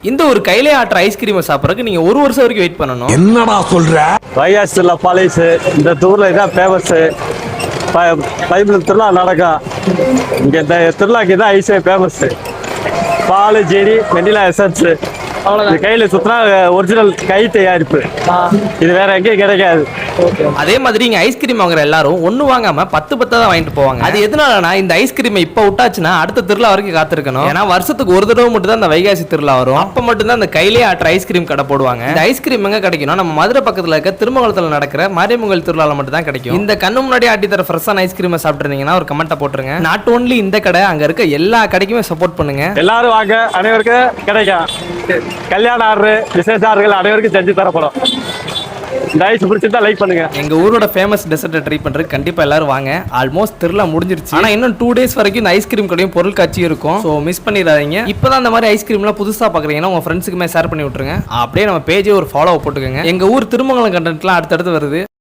இந்த ஒரு கையிலே ஆட்டுற ஐஸ்கிரீமை சாப்பிட்றதுக்கு நீங்க ஒரு வருஷம் வரைக்கும் வெயிட் பண்ணணும். என்னடா சொல்ற? வைகாசில பாலிஸ் இந்த ஊர்ல இதான் ஃபேமஸ். பைபிள் திருவிழா நடக்கும். இங்க இந்த திருவிழாக்கு தான் ஐஸே ஃபேமஸ். பால் ஜெரி வெண்ணிலா எசன்ஸ் கையில சுத்தினா ஒரிஜினல் கை தயாரிப்பு. இது வேற எங்கேயும் கிடைக்காது. அதே மாதிரி இங்க ஐஸ்கிரீம் வாங்குற எல்லாரும் ஒண்ணு வாங்காம 10 தான் வாங்கிட்டு போவாங்க. அது எதனாலனா இந்த ஐஸ்கிரீமை இப்ப விட்டாச்சுன்னா அடுத்த திருவிழா வரைக்கும் காத்திருக்கணும். ஏன்னா வருஷத்துக்கு ஒரு தடவை மட்டும் தான் இந்த வைகாசி திருவிழா வரும். அப்ப மட்டும் தான் இந்த கையிலே ஆட்டுற ஐஸ்கிரீம் கடை போடுவாங்க. இந்த ஐஸ்கிரீம் எங்க கிடைக்கும்? நம்ம மதுரை பக்கத்துல இருக்க திருமங்கலத்துல நடக்கிற மாரியம்மன் திருவிழால மட்டும் தான் கிடைக்கும். இந்த கண்ணு முன்னாடி ஆட்டி தர ஃப்ரெஷ்ஷான ஐஸ்கிரீமை சாப்பிட்டுருந்தீங்கன்னா ஒரு கமெண்ட்டை போட்டுருங்க. நாட் ஓன்லி இந்த கடை, அங்க இருக்க எல்லா கடைக்குமே சப்போர்ட் பண்ணுங்க. எல்லாரும் வாங்க, அனைவருக்கும் கிடைக்கும். கல்யாண ஆர்டர், விசேஷ ஆர்டர்கள் அனைவருக்கும் செஞ்சு தரப்படும். இந்த ஐஸ் பிடிச்சிருந்தா லைக் பண்ணுங்க. எங்க ஊரோட ஃபேமஸ் டெசர்ட்டை ட்ரை பண்றதுக்கு கண்டிப்பா எல்லாரும் வாங்க. ஆல்மோஸ்ட் திருவிழா முடிஞ்சிருச்சு. ஆனா இன்னும் 2 days வரைக்கும் இந்த ஐஸ்கிரீம் கடையும் பொருள் காட்சி இருக்கும். ஸோ மிஸ் பண்ணிடாதீங்க. இப்பதான் இந்த மாதிரி ஐஸ்கிரீம்லாம் புதுசா பாக்குறீங்கன்னா உங்க ஃப்ரெண்ட்ஸுக்குமே ஷேர் பண்ணி விட்டுருங்க. அப்படியே நம்ம பேஜே ஒரு ஃபாலோ போட்டுக்கோங்க. எங்க ஊர் திருமங்கலம் கண்டென்ட்லாம் அடுத்தடுத்து வருது.